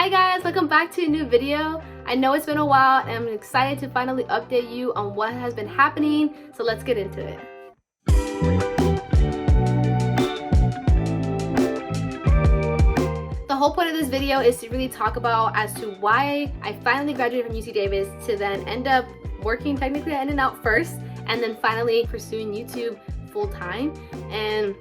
Hi guys, welcome back to a new video. I know it's been a while and I'm excited to finally update you on what has been happening, so let's get into it. The whole point of this video is to really talk about as to why I finally graduated from UC Davis to then end up working technically at In-N-Out first and then finally pursuing YouTube full-time and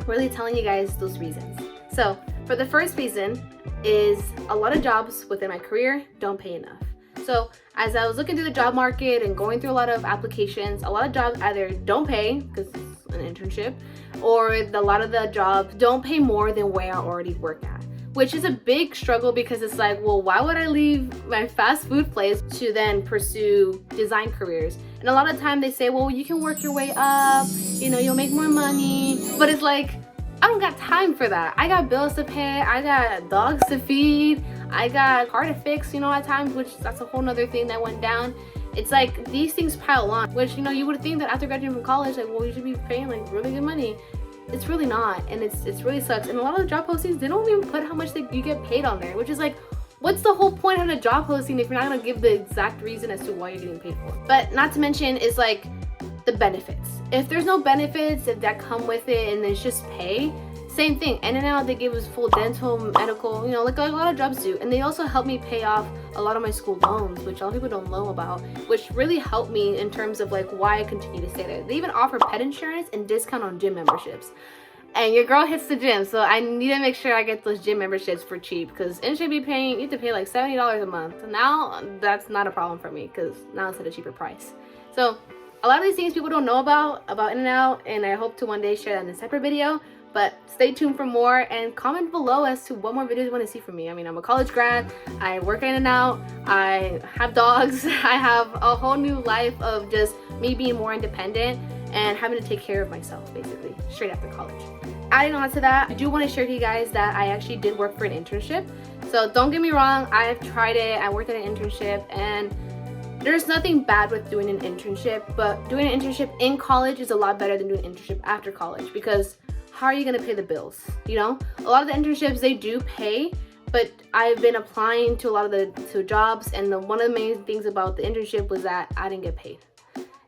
really telling you guys those reasons. So for the first reason is a lot of jobs within my career don't pay enough. So as I was looking through the job market and going through a lot of applications, a lot of jobs either don't pay because it's an internship, or a lot of the jobs don't pay more than where I already work at, which is a big struggle because it's like, well, why would I leave my fast food place to then pursue design careers? And a lot of time they say, well, you can work your way up, you know, you'll make more money, but it's like, I don't got time for that. I got bills to pay, I got dogs to feed, I got car to fix, you know, at times, which that's a whole nother thing that went down. It's like these things pile on, which, you know, you would think that after graduating from college, like, well, you should be paying like really good money. It's really not, and it's really sucks. And a lot of the job postings, they don't even put how much you get paid on there, which is like, what's the whole point of a job posting if you're not gonna give the exact reason as to why you're getting paid for? But not to mention is like the benefits. If there's no benefits that come with it and it's just pay, same thing. In-N-Out, they give us full dental, medical, you know, like a lot of jobs do. And they also help me pay off a lot of my school loans, which a lot of people don't know about, which really helped me in terms of like why I continue to stay there. They even offer pet insurance and discount on gym memberships. And your girl hits the gym, so I need to make sure I get those gym memberships for cheap, because you have to pay like $70 a month. Now that's not a problem for me because now it's at a cheaper price. So a lot of these things people don't know about In-N-Out, and I hope to one day share that in a separate video. But stay tuned for more and comment below as to what more videos you want to see from me. I mean, I'm a college grad, I work in and out, I have dogs, I have a whole new life of just me being more independent and having to take care of myself basically straight after college. Adding on to that, I do want to share to you guys that I actually did work for an internship. So don't get me wrong, I've tried it, I worked at an internship, and there's nothing bad with doing an internship, but doing an internship in college is a lot better than doing an internship after college, because how are you going to pay the bills? You know, a lot of the internships, they do pay, but I've been applying to a lot of the jobs, and one of the main things about the internship was that I didn't get paid.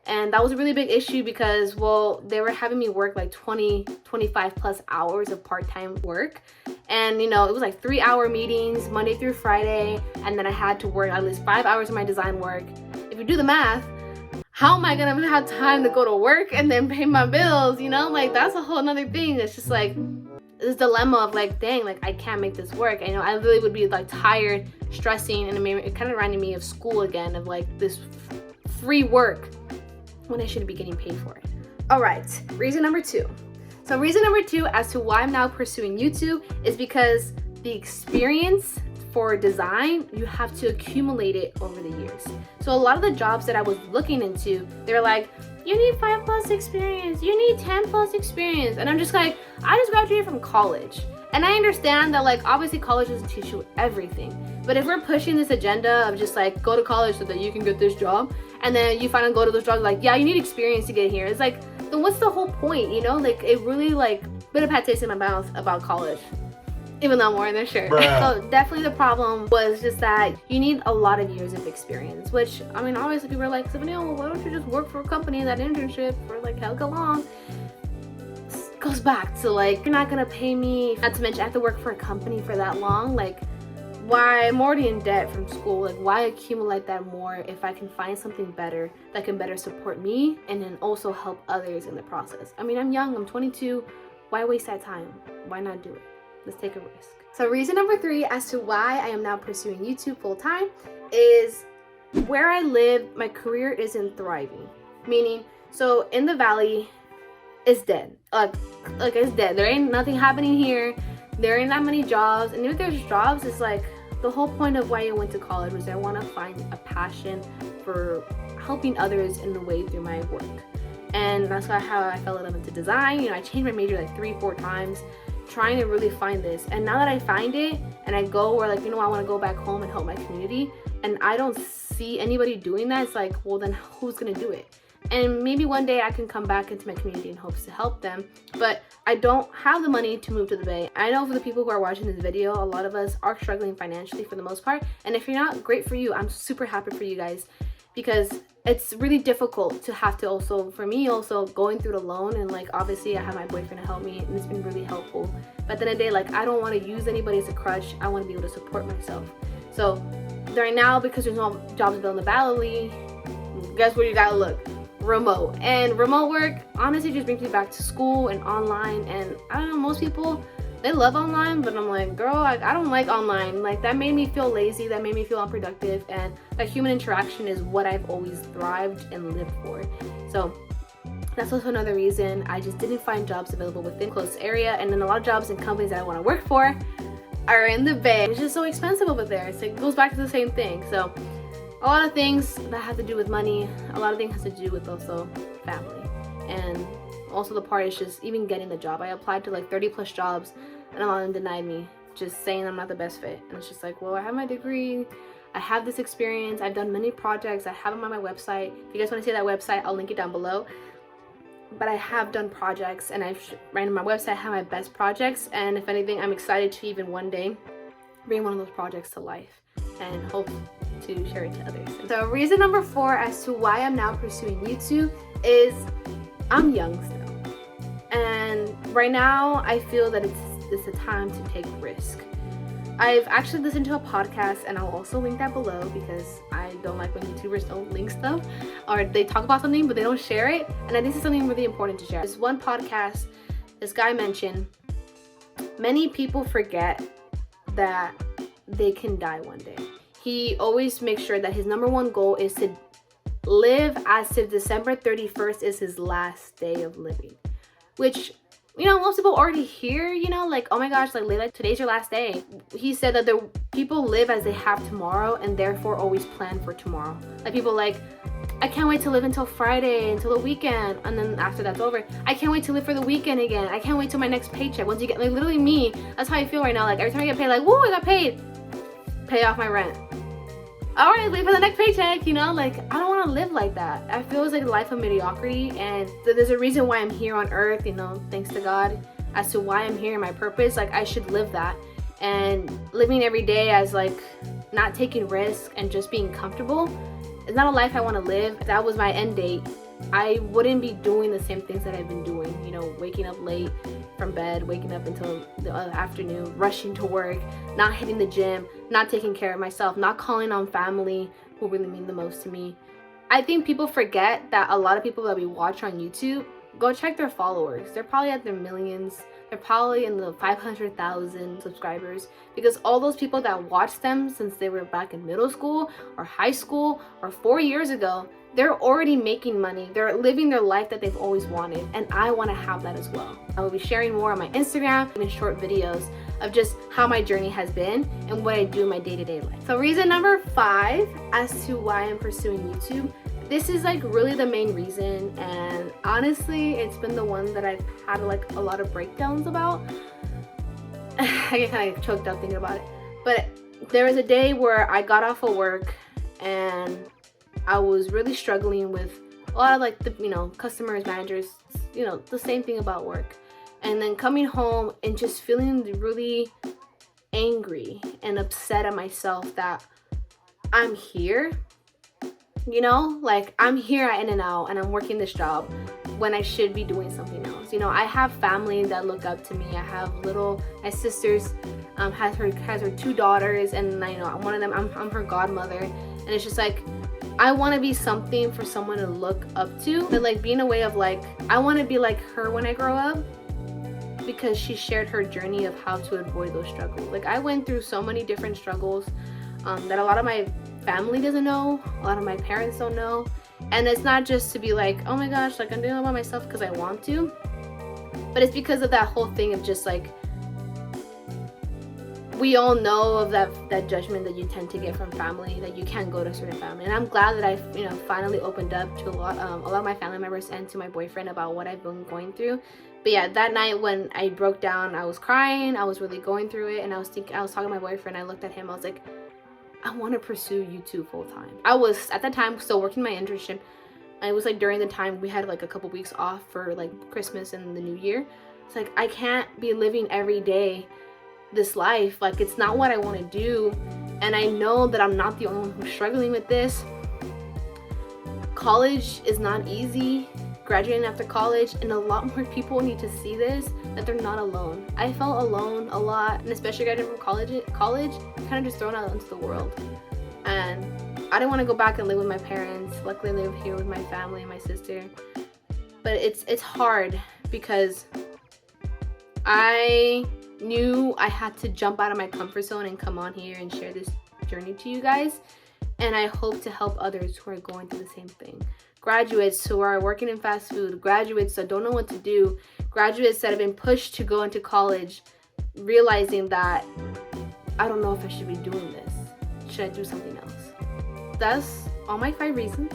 And that was a really big issue because, well, they were having me work like 25 plus hours of part-time work. And, you know, it was like 3-hour meetings Monday through Friday. And then I had to work at least 5 hours of my design work. If you do the math, how am I gonna have time to go to work and then pay my bills? You know, like that's a whole nother thing. It's just like this dilemma of like, dang, like I can't make this work. I know I really would be like tired, stressing, and it kind of reminded me of school again, of like this free work when I should be getting paid for it. All right, reason number 2. So reason number 2 as to why I'm now pursuing YouTube is because the experience for design, you have to accumulate it over the years. So a lot of the jobs that I was looking into, they're like, you need 5+ experience, you need 10+ experience. And I'm just like, I just graduated from college. And I understand that like, obviously college doesn't teach you everything. But if we're pushing this agenda of just like, go to college so that you can get this job, and then you finally go to those jobs like, yeah, you need experience to get here. It's like, then what's the whole point, you know? Like, it really like, bit of bad taste in my mouth about college, even though I'm wearing this shirt. So definitely the problem was just that you need a lot of years of experience, which, I mean, obviously people are like, Stephanie, well, why don't you just work for a company in that internship for like hell long? This goes back to like, you're not gonna pay me, not to mention I have to work for a company for that long. Like, why? I'm already in debt from school. Like, why accumulate that more if I can find something better that can better support me and then also help others in the process? I mean, I'm young, I'm 22. Why waste that time? Why not do it? Let's take a risk. So reason number 3 as to why I am now pursuing YouTube full-time is where I live, my career isn't thriving. Meaning, so in the valley, it's dead. Like it's dead. There ain't nothing happening here. There ain't that many jobs. And if there's jobs, it's like the whole point of why I went to college was I want to find a passion for helping others in the way through my work. And that's how I fell in love into design. You know, I changed my major like 3-4 times, trying to really find this. And now that I find it and I go where like, you know, I want to go back home and help my community, and I don't see anybody doing that, it's like, well, then who's gonna do it? and maybe one day I can come back into my community in hopes to help them. But I don't have the money to move to the Bay. I know for the people who are watching this video, a lot of us are struggling financially for the most part, and if you're not, great for you. I'm super happy for you guys, because it's really difficult to have to also, for me also, going through the loan, and like obviously I have my boyfriend to help me and it's been really helpful. But at the end of the day, like I don't want to use anybody as a crutch. I want to be able to support myself. So right now, because there's no jobs available in the Valley, guess where you gotta look? Remote. And remote work honestly just brings me back to school and online. And I don't know, most people, they love online, but I'm like, girl, I don't like online. Like that made me feel lazy, that made me feel unproductive, and that human interaction is what I've always thrived and lived for. So that's also another reason I just didn't find jobs available within close area. And then a lot of jobs and companies that I want to work for are in the Bay. It's just so expensive over there. So it goes back to the same thing. So a lot of things that have to do with money, a lot of things has to do with also family. And also the part is just even getting the job. I applied to like 30 plus jobs and a lot of them denied me, just saying I'm not the best fit. And it's just like, well, I have my degree, I have this experience, I've done many projects, I have them on my website. If you guys want to see that website, I'll link it down below. But I have done projects, and I've ran my website, I have my best projects, and if anything, I'm excited to even one day bring one of those projects to life and hope to share it to others. So reason number 4 as to why I'm now pursuing YouTube is I'm young still. And right now I feel that it's a time to take risk. I've actually listened to a podcast, and I'll also link that below, because I don't like when YouTubers don't link stuff, or they talk about something but they don't share it, and I think this is something really important to share. This one podcast, this guy mentioned, many people forget that they can die one day. He always makes sure that his number one goal is to live as if December 31st is his last day of living, which, you know, most people already hear, you know, like, oh my gosh, like Layla, today's your last day. He said that the people live as they have tomorrow and therefore always plan for tomorrow. Like people like, I can't wait to live until Friday, until the weekend, and then after that's over, I can't wait to live for the weekend again. I can't wait till my next paycheck. Once you get, like, literally me, that's how I feel right now. Like every time I get paid, like, woo, I got paid. Pay off my rent. All right, wait for the next paycheck, you know? Like, I don't want to live like that. I feel it's like a life of mediocrity, and there's a reason why I'm here on earth, you know, thanks to God, as to why I'm here and my purpose. Like, I should live that. And living every day as, like, not taking risks and just being comfortable is not a life I want to live. If that was my end date, I wouldn't be doing the same things that I've been doing, you know, waking up late from bed, waking up until the afternoon, rushing to work, not hitting the gym, not taking care of myself, not calling on family who really mean the most to me. I think people forget that a lot of people that we watch on YouTube, go check their followers. They're probably at their millions. They're probably in the 500,000 subscribers, because all those people that watched them since they were back in middle school or high school or 4 years ago, they're already making money. They're living their life that they've always wanted, and I want to have that as well. I will be sharing more on my Instagram and short videos of just how my journey has been and what I do in my day-to-day life. So reason number 5 as to why I'm pursuing YouTube, this is like really the main reason, and honestly it's been the one that I've had like a lot of breakdowns about. I get kind of choked up thinking about it, but there was a day where I got off of work and I was really struggling with a lot of like the, you know, customers, managers, you know, the same thing about work. And then coming home and just feeling really angry and upset at myself that I'm here, you know, like I'm here at In-N-Out and I'm working this job when I should be doing something else. You know, I have family that look up to me. I have my sister's has her 2 daughters, and you know, one of them, I'm her godmother, and it's just like, I want to be something for someone to look up to, but like being a way of like, I want to be like her when I grow up, because she shared her journey of how to avoid those struggles. Like I went through so many different struggles that a lot of my family doesn't know, a lot of my parents don't know, and it's not just to be like, oh my gosh, like I'm doing it by myself because I want to, but it's because of that whole thing of just like, we all know of that judgment that you tend to get from family, that you can't go to a certain family. And I'm glad that I've, you know, finally opened up to a lot of my family members and to my boyfriend about what I've been going through. But yeah, that night when I broke down, I was crying, I was really going through it, and I was talking to my boyfriend, I looked at him, I was like, I want to pursue YouTube full time. I was at that time still working my internship And it was like during the time we had like a couple weeks off for like Christmas and the New Year. It's like I can't be living every day this life. Like it's not what I want to do. And I know that I'm not the only one who's struggling with this. College is not easy, graduating after college, and a lot more people need to see this, that they're not alone. I felt alone a lot, and especially graduating from college, kind of just thrown out into the world. And I didn't want to go back and live with my parents. Luckily, I live here with my family and my sister. But it's hard because I knew I had to jump out of my comfort zone and come on here and share this journey to you guys. And I hope to help others who are going through the same thing. Graduates who are working in fast food, graduates that don't know what to do, graduates that have been pushed to go into college, realizing that I don't know if I should be doing this. Should I do something else? That's all my 5 reasons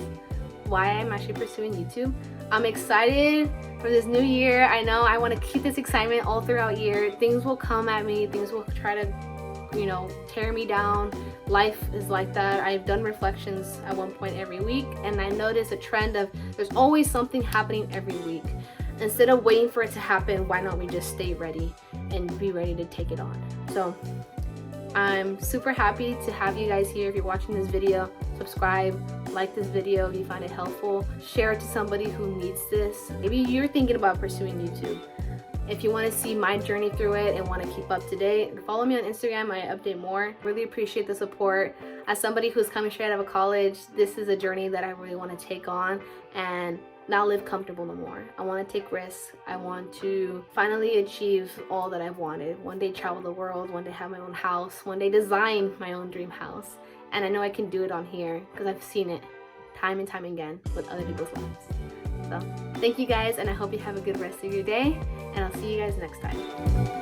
why I'm actually pursuing YouTube. I'm excited for this new year. I know I want to keep this excitement all throughout year. Things will come at me. Things will try to, tear me down. Life is like that. I've done reflections at one point every week, and I noticed a trend of there's always something happening every week. Instead of waiting for it to happen, why not we just stay ready and be ready to take it on? So I'm super happy to have you guys here. If you're watching this video, subscribe, like this video if you find it helpful, share it to somebody who needs this. Maybe you're thinking about pursuing YouTube. If you want to see my journey through it and want to keep up to date, follow me on Instagram. I update more. Really appreciate the support. As somebody who's coming straight out of college, this is a journey that I really want to take on and not live comfortable no more. I want to take risks. I want to finally achieve all that I've wanted. One day travel the world, one day have my own house, one day design my own dream house. And I know I can do it on here because I've seen it time and time again with other people's lives. So thank you guys, and I hope you have a good rest of your day, and I'll see you guys next time.